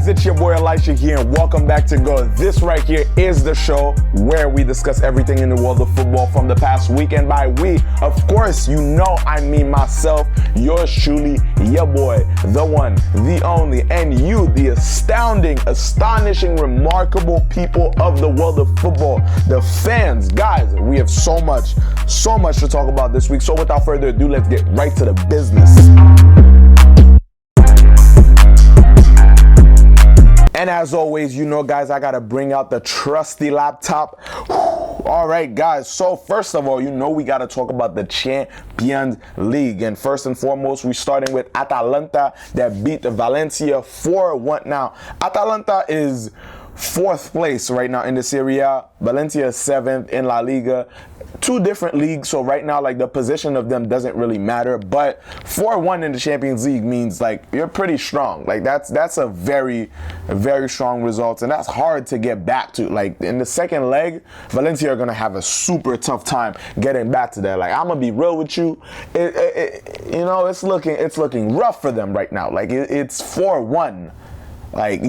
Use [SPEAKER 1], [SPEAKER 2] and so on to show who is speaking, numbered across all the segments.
[SPEAKER 1] guys, it's your boy Elisha here, and welcome back to Go. This right here is the show where we discuss everything in the world of football from the past week. And by we, of course, you know I mean myself, yours truly, your boy, the one, the only, and you, the astounding, astonishing, remarkable people of the world of football, the fans. Guys, we have so much to talk about this week. So without further ado, let's get right to the business. And as always, you know, guys, I gotta bring out the trusty laptop. All right, guys. So first of all, you know, we gotta talk about the Champions League. And first and foremost, we're starting with Atalanta that beat Valencia 4-1. Now, Atalanta is fourth place right now in the Serie A. Valencia is seventh in La Liga. Two different leagues, so right now, like, the position of them doesn't really matter. But 4-1 in the Champions League means, like, you're pretty strong. Like, that's a very strong result, and that's hard to get back to. Like, in the second leg, Valencia are gonna have a super tough time getting back to that. Like, I'm gonna be real with you, you know, it's looking rough for them right now. Like, it's 4-1. Like,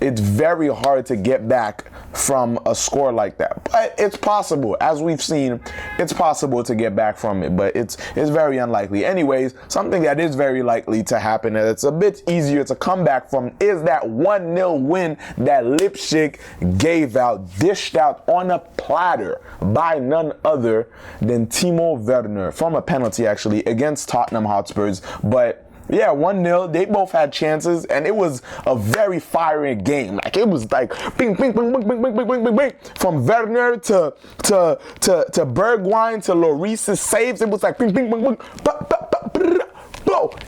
[SPEAKER 1] it's very hard to get back from a score like that, but it's possible. As we've seen, it's possible to get back from it, but it's very unlikely. Anyways, something that is very likely to happen, and it's a bit easier to come back from, is that 1-0 win that Leipzig dished out on a platter by none other than Timo Werner from a penalty, actually, against Tottenham Hotspurs. But yeah, 1-0. They both had chances, and it was a very fiery game. Like, it was like bing, bing, bing, bing, bing, bing, bing, bing, bing, bing. From Werner to Bergwijn to Lloris's saves. It was like bing, bing, bing, bing.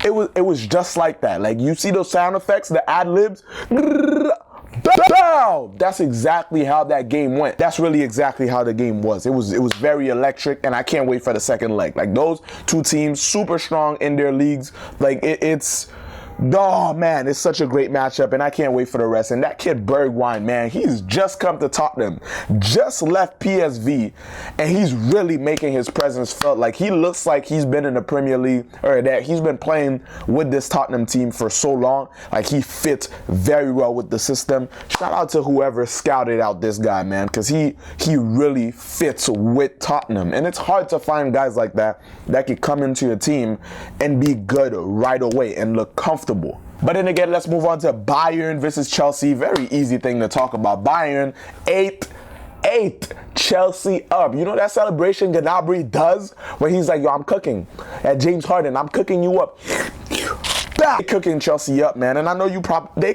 [SPEAKER 1] It was just like that. Like, you see those sound effects, the ad-libs. That's exactly how that game went. That's really exactly how the game was. It was very electric, and I can't wait for the second leg. Like, those two teams, super strong in their leagues. Like, oh man, it's such a great matchup, and I can't wait for the rest. And that kid Bergwijn, man, he's just come to Tottenham, just left PSV, and he's really making his presence felt. Like, he looks like he's been in the Premier League, or that he's been playing with this Tottenham team for so long. Like, he fits very well with the system. Shout out to whoever scouted out this guy, man, because he really fits with Tottenham. And it's hard to find guys like that could come into your team and be good right away and look comfortable. But then again, let's move on to Bayern versus Chelsea. Very easy thing to talk about. Bayern 8, Chelsea up. You know that celebration Gnabry does when he's like, yo, I'm cooking. At James Harden, I'm cooking you up. They're cooking Chelsea up, man. And I know you they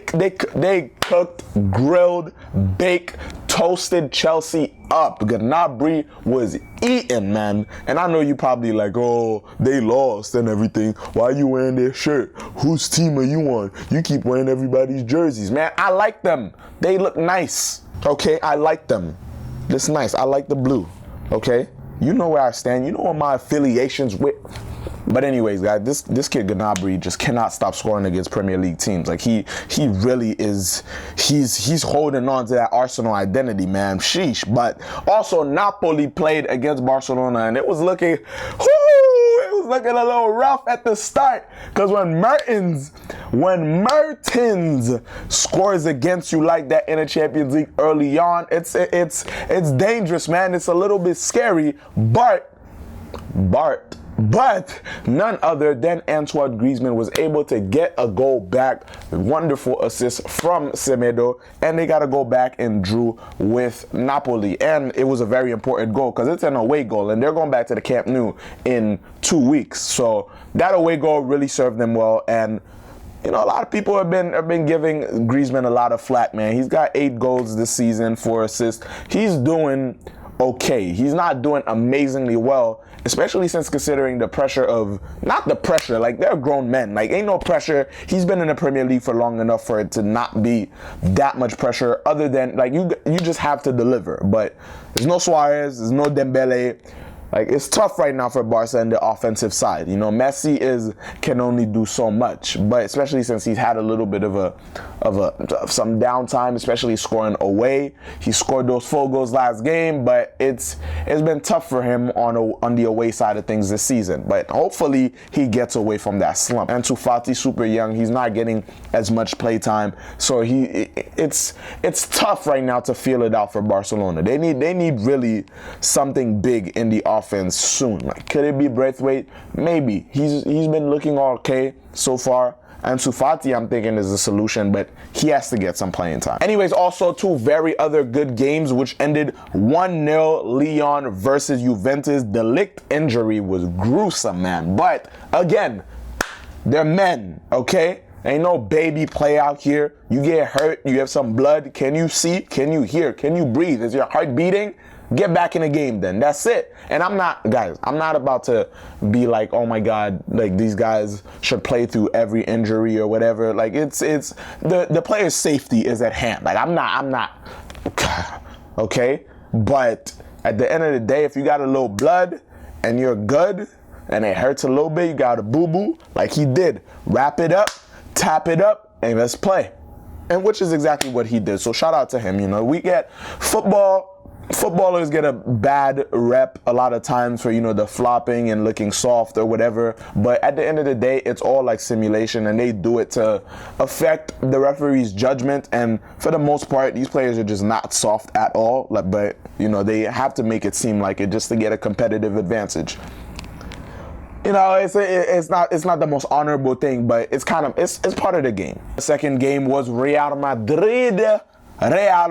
[SPEAKER 1] cooked, grilled, baked, toasted Chelsea up. Gnabry was eating, man. And I know you probably like, oh, they lost and everything. Why are you wearing their shirt? Whose team are you on? You keep wearing everybody's jerseys. Man, I like them. They look nice. Okay, I like them. It's nice. I like the blue. Okay? You know where I stand. You know what my affiliations with. But anyways, guys, this kid Gnabry just cannot stop scoring against Premier League teams. Like, he really is. He's holding on to that Arsenal identity, man. Sheesh. But also, Napoli played against Barcelona, and it was looking a little rough at the start. Because when Mertens scores against you like that in a Champions League early on, it's dangerous, man. It's a little bit scary, but none other than Antoine Griezmann was able to get a goal back. Wonderful assist from Semedo, and they got to go back and drew with Napoli. And it was a very important goal because it's an away goal, and they're going back to the Camp Nou in 2 weeks. So that away goal really served them well. And you know, a lot of people have been giving Griezmann a lot of flack, man. He's got 8 goals this season, 4 assists. He's doing okay. He's not doing amazingly well, especially since considering the pressure of, not the pressure, like, they're grown men. Like, ain't no pressure. He's been in the Premier League for long enough for it to not be that much pressure, other than, like, you just have to deliver. But there's no Suarez, there's no Dembele. Like, it's tough right now for Barca in the offensive side. You know, Messi can only do so much, but especially since he's had a little bit of some downtime, especially scoring away. He scored those 4 goals last game, but it's been tough for him on the away side of things this season. But hopefully he gets away from that slump. Ansu Fati, super young, he's not getting as much play time, so it's tough right now to feel it out for Barcelona. They need really something big in the offense soon. Like, could it be Braithwaite? Maybe. He's been looking okay so far. Ansu Fati, I'm thinking, is the solution, but he has to get some playing time. Anyways, also 2 very other good games, which ended 1-0 Lyon versus Juventus. The Ligt injury was gruesome, man. But again, they're men, okay? Ain't no baby play out here. You get hurt, you have some blood. Can you see? Can you hear? Can you breathe? Is your heart beating? Get back in the game then. That's it. And I'm not about to be like, oh my God, like these guys should play through every injury or whatever. Like it's the player's safety is at hand. Like I'm not okay. But at the end of the day, if you got a little blood and you're good and it hurts a little bit, you got a boo-boo like he did. Wrap it up, tap it up, and let's play. And which is exactly what he did. So shout out to him. You know, we get footballers get a bad rep a lot of times for, you know, the flopping and looking soft or whatever. But at the end of the day, it's all like simulation, and they do it to affect the referee's judgment. And for the most part, these players are just not soft at all. But, you know, they have to make it seem like it just to get a competitive advantage. You know, it's not the most honorable thing, but it's part of the game. The second game was Real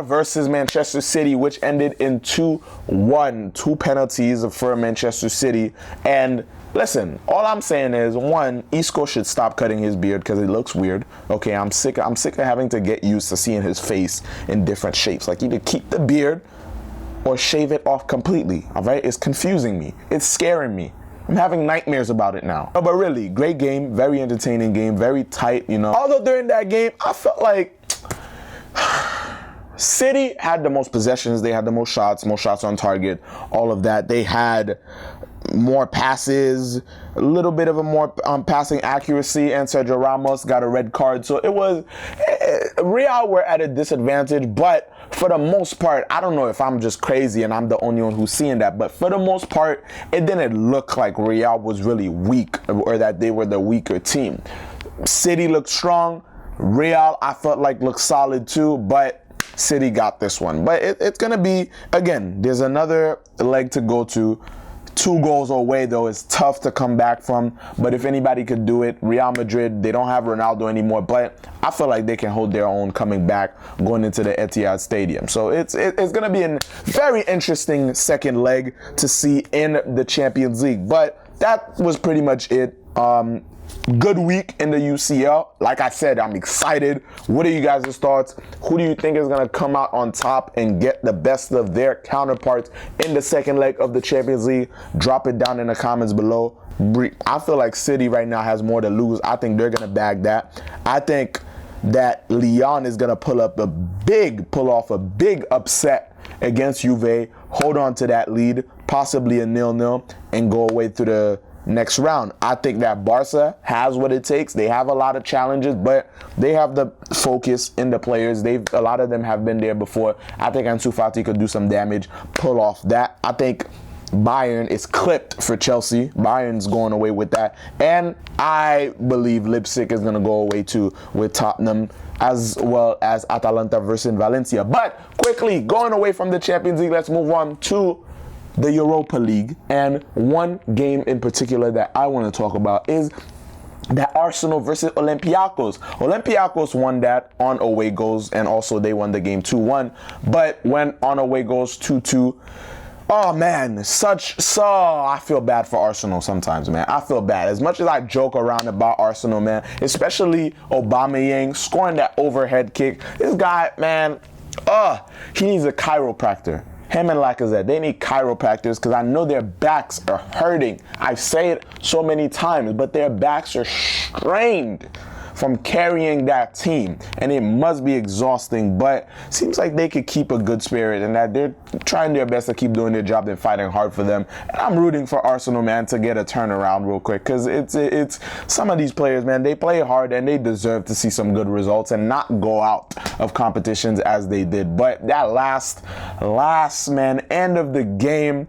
[SPEAKER 1] versus Manchester City, which ended in 2-1. 2 penalties for Manchester City. And listen, all I'm saying is, 1, Isco should stop cutting his beard because it looks weird. Okay, I'm sick of having to get used to seeing his face in different shapes. Like, either keep the beard or shave it off completely. All right, it's confusing me. It's scaring me. I'm having nightmares about it now. But really, great game, very entertaining game, very tight, you know. Although during that game, I felt like City had the most possessions, they had the most shots on target, all of that. They had more passes, a little bit of a more passing accuracy, and Sergio Ramos got a red card. So it was, Real were at a disadvantage, but for the most part, I don't know if I'm just crazy and I'm the only one who's seeing that, but for the most part, it didn't look like Real was really weak or that they were the weaker team. City looked strong. Real, I felt like, looked solid too, but City got this one. But it's going to be, again, there's another leg to go to. 2 goals away, though, is tough to come back from. But if anybody could do it, Real Madrid, they don't have Ronaldo anymore. But I feel like they can hold their own coming back, going into the Etihad Stadium. So it's going to be a very interesting second leg to see in the Champions League. But that was pretty much it. Good week in the UCL. Like I said, I'm excited. What are you guys' thoughts? Who do you think is going to come out on top and get the best of their counterparts in the second leg of the Champions League? Drop it down in the comments below. I feel like City right now has more to lose. I think they're going to bag that. I think that Lyon is going to pull off a big upset against Juve, hold on to that lead, possibly a 0-0, and go away to the next round. I think that Barca has what it takes. They have a lot of challenges, but they have the focus in the players. A lot of them have been there before. I think Ansu Fati could do some damage, pull off that. I think Bayern is clipped for Chelsea. Bayern's going away with that. And I believe Leipzig is going to go away too with Tottenham, as well as Atalanta versus Valencia. But quickly, going away from the Champions League, let's move on to the Europa League. And one game in particular that I want to talk about is that Arsenal versus Olympiacos. Olympiacos won that on away goals, and also they won the game 2-1. But when on away goals 2-2, oh man, I feel bad for Arsenal sometimes, man. I feel bad. As much as I joke around about Arsenal, man, especially Aubameyang scoring that overhead kick. This guy, man, he needs a chiropractor. Him and Lacazette, they need chiropractors because I know their backs are hurting. I say it so many times, but their backs are strained from carrying that team, and it must be exhausting, but seems like they could keep a good spirit and that they're trying their best to keep doing their job and fighting hard for them. And I'm rooting for Arsenal, man, to get a turnaround real quick, because it's some of these players, man, they play hard and they deserve to see some good results and not go out of competitions as they did. But that last man, end of the game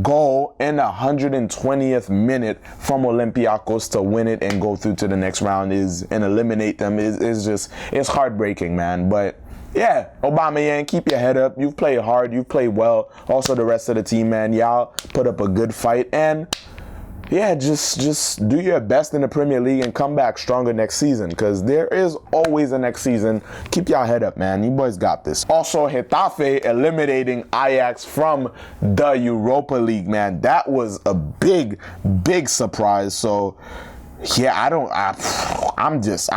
[SPEAKER 1] goal in the 120th minute from Olympiacos to win it and go through to the next round and eliminate them is just, it's heartbreaking, man. But yeah, Aubameyang, keep your head up. You've played hard. You've played well. Also, the rest of the team, man, y'all put up a good fight. And yeah, just do your best in the Premier League and come back stronger next season, because there is always a next season. Keep y'all head up, man. You boys got this. Also, Getafe eliminating Ajax from the Europa League, man. That was a big surprise. So yeah, I'm just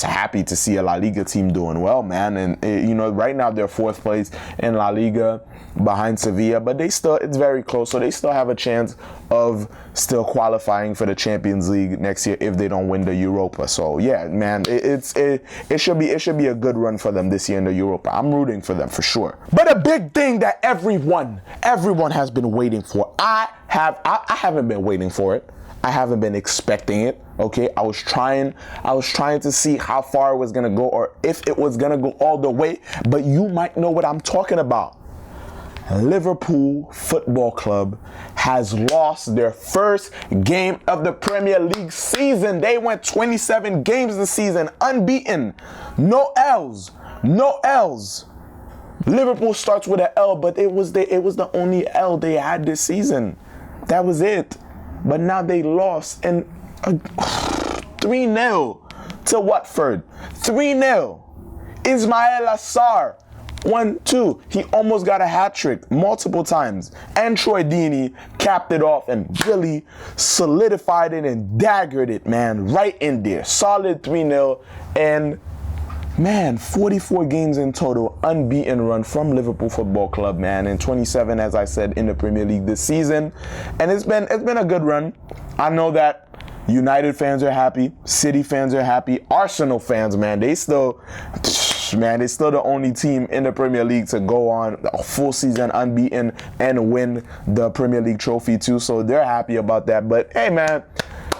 [SPEAKER 1] happy to see a La Liga team doing well, man. And right now they're 4th place in La Liga behind Sevilla, but it's very close, so they still have a chance of still qualifying for the Champions League next year if they don't win the Europa. So yeah, man, it should be a good run for them this year in the Europa. I'm rooting for them for sure. But a big thing that everyone has been waiting for. I haven't been waiting for it. I haven't been expecting it. Okay, I was trying to see how far it was gonna go, or if it was gonna go all the way. But you might know what I'm talking about. Liverpool Football Club has lost their first game of the Premier League season. They went 27 games this season, unbeaten, no L's. Liverpool starts with an L, but it was the only L they had this season. That was it. But now they lost, and 3-0 to Watford. 3-0. Ismail Assar, 1-2. He almost got a hat trick multiple times. And Troy Deeney capped it off and really solidified it and daggered it, man, right in there. Solid 3-0. And man, 44 games in total, unbeaten run from Liverpool Football Club, man, and 27, as I said, in the Premier League this season. And it's been a good run. I know that United fans are happy, City fans are happy, Arsenal fans, man, they're still the only team in the Premier League to go on a full season unbeaten and win the Premier League trophy too. So they're happy about that. But hey, man,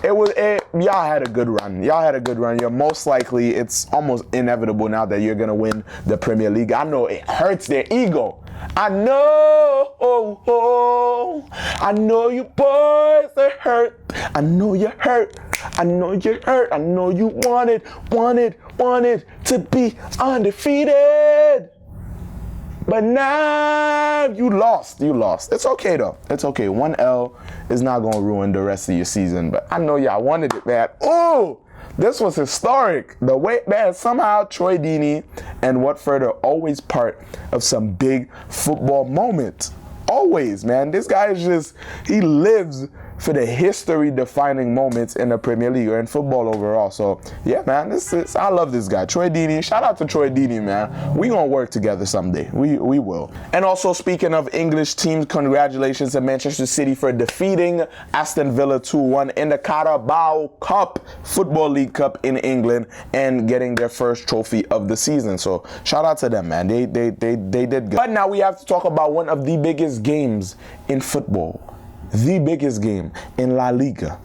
[SPEAKER 1] y'all had a good run. You're most likely, it's almost inevitable now that you're going to win the Premier League. I know it hurts their ego. I know you boys are hurt. I know you're hurt. I know you wanted to be undefeated. But now you lost. It's okay, though. It's okay. 1 L is not going to ruin the rest of your season. But I know y'all wanted it, man. Oh, this was historic. The way, man, somehow Troy Deeney and Watford are always part of some big football moments. Always, man. This guy is he lives for the history-defining moments in the Premier League or in football overall. So, yeah, man, I love this guy. Troy Deeney. Shout out to Troy Deeney, man. We gonna work together someday. We will. And also, speaking of English teams, congratulations to Manchester City for defeating Aston Villa 2-1 in the Carabao Cup, Football League Cup in England, and getting their first trophy of the season. So, shout out to them, man. They did good. But now we have to talk about one of the biggest games in football. The biggest game in La Liga,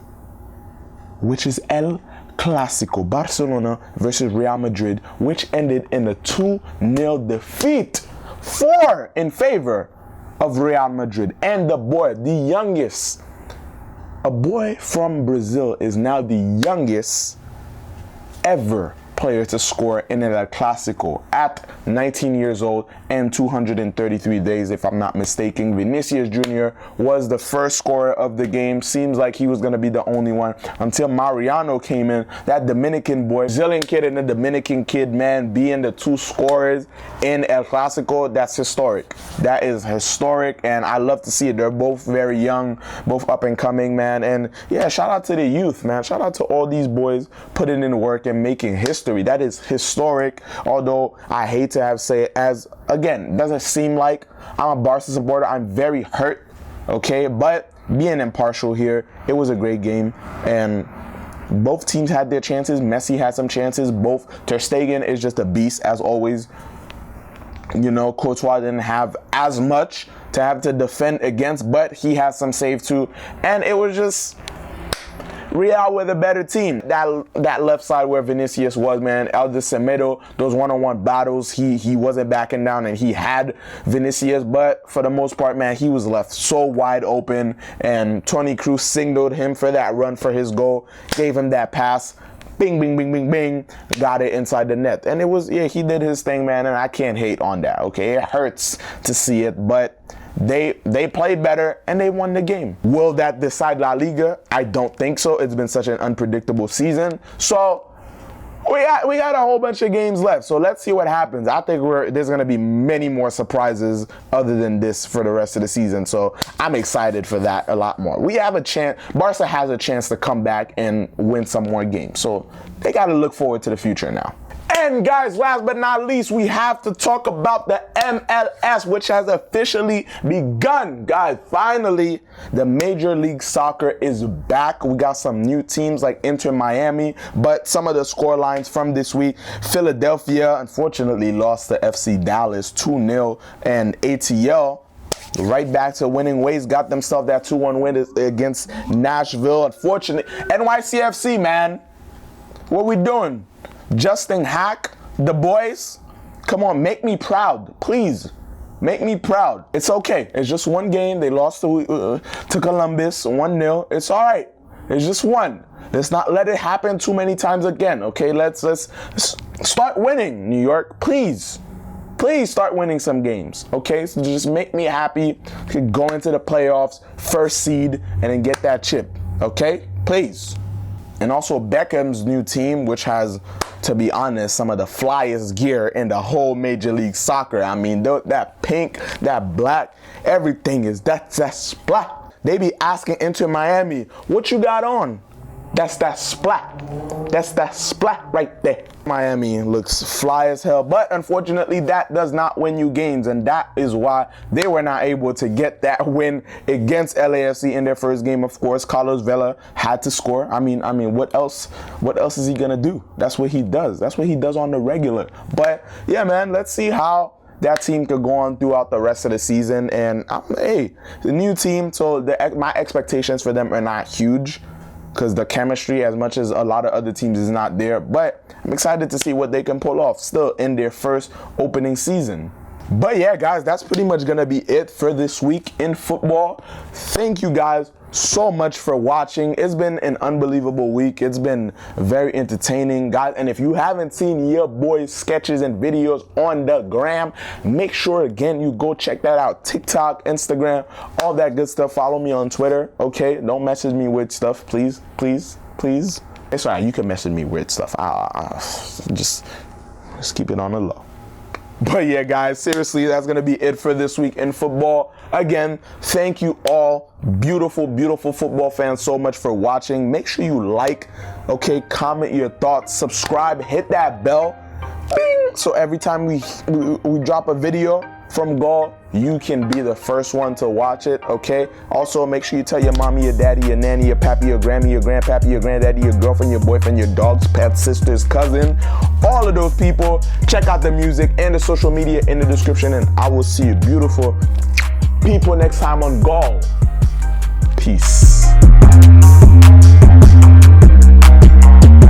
[SPEAKER 1] which is El Clasico, Barcelona versus Real Madrid, which ended in a 2-0 defeat, 4 in favor of Real Madrid. And the boy, the youngest, a boy from Brazil, is now the youngest ever player to score in El Clasico at 19 years old and 233 days, if I'm not mistaken. Vinicius Jr. was the first scorer of the game. Seems like he was going to be the only one until Mariano came in. That Dominican boy, Brazilian kid and the Dominican kid, man, being the 2 scorers in El Clasico, that's historic. That is historic, and I love to see it. They're both very young, both up and coming, man. And yeah, shout out to the youth, man. Shout out to all these boys putting in work and making history. That is historic, although I hate to have say it, as again, doesn't seem like I'm a Barca supporter. I'm very hurt, okay? But being impartial here, it was a great game, and Both teams had their chances. Messi had some chances. Both. Ter Stegen is just a beast as always. You know, Courtois didn't have as much to have to defend against, but he had some save too. And it was just Real were the better team. That left side where Vinicius was, man, Elder Semedo, those one-on-one battles, he wasn't backing down, and he had Vinicius, but for the most part, man, he was left so wide open, and Toni Kroos signaled him for that run for his goal, gave him that pass. Bing, bing, bing, bing, bing, got it inside the net. And it was, yeah, he did his thing, man, and I can't hate on that, okay? It hurts to see it, but they played better and they won the game. Will that decide La Liga? I don't think so. It's been such an unpredictable season. So we got a whole bunch of games left. So let's see what happens. I think there's going to be many more surprises other than this for the rest of the season. So I'm excited for that a lot more. We have a chance. Barca has a chance to come back and win some more games. So they got to look forward to the future now. And guys, last but not least, we have to talk about the MLS, which has officially begun. Guys, finally, the Major League Soccer is back. We got some new teams like Inter Miami, but some of the score lines from this week: Philadelphia, unfortunately, lost to FC Dallas 2-0, and ATL right back to winning ways, got themselves that 2-1 win against Nashville. Unfortunately, NYCFC, man, what we doing? Justin Hack, the boys, come on, make me proud, please. Make me proud. It's okay. It's just one game. They lost to Columbus 1-0. It's all right. It's just one. Let's not let it happen too many times again, okay? Let's start winning, New York. Please. Please start winning some games, okay? So just make me happy. Go into the playoffs, first seed, and then get that chip, okay? Please. And also Beckham's new team, which has, to be honest, some of the flyest gear in the whole Major League Soccer. I mean, that pink, that black, everything is, that's black. They be asking Inter Miami, what you got on? That's that splat. That's that splat right there. Miami looks fly as hell, but unfortunately that does not win you games, and that is why they were not able to get that win against LAFC in their first game. Of course, Carlos Vela had to score. I mean, what else is he gonna do? That's what he does. That's what he does on the regular. But yeah, man, let's see how that team could go on throughout the rest of the season. And hey, the new team, so my expectations for them are not huge, because the chemistry, as much as a lot of other teams, is not there. But I'm excited to see what they can pull off still in their first opening season. But yeah, guys, that's pretty much going to be it for this week in football. Thank you guys so much for watching. It's been an unbelievable week. It's been very entertaining, guys. And if you haven't seen your boy's sketches and videos on the gram, make sure again you go check that out. TikTok, Instagram, all that good stuff. Follow me on Twitter, okay? Don't message me with stuff, please, please, please. It's all right, you can message me with stuff. Just keep it on the low. But yeah, guys, seriously, that's going to be it for this week in football. Again, thank you all, beautiful, beautiful football fans, so much for watching. Make sure you like, okay, comment your thoughts, subscribe, hit that bell, bing, so every time we drop a video from Gaul, you can be the first one to watch it, okay? Also, make sure you tell your mommy, your daddy, your nanny, your pappy, your grammy, your grandpappy, your granddaddy, your girlfriend, your boyfriend, your dog's pet, sister's cousin, all of those people. Check out the music and the social media in the description, and I will see you beautiful people next time on Gaul. Peace.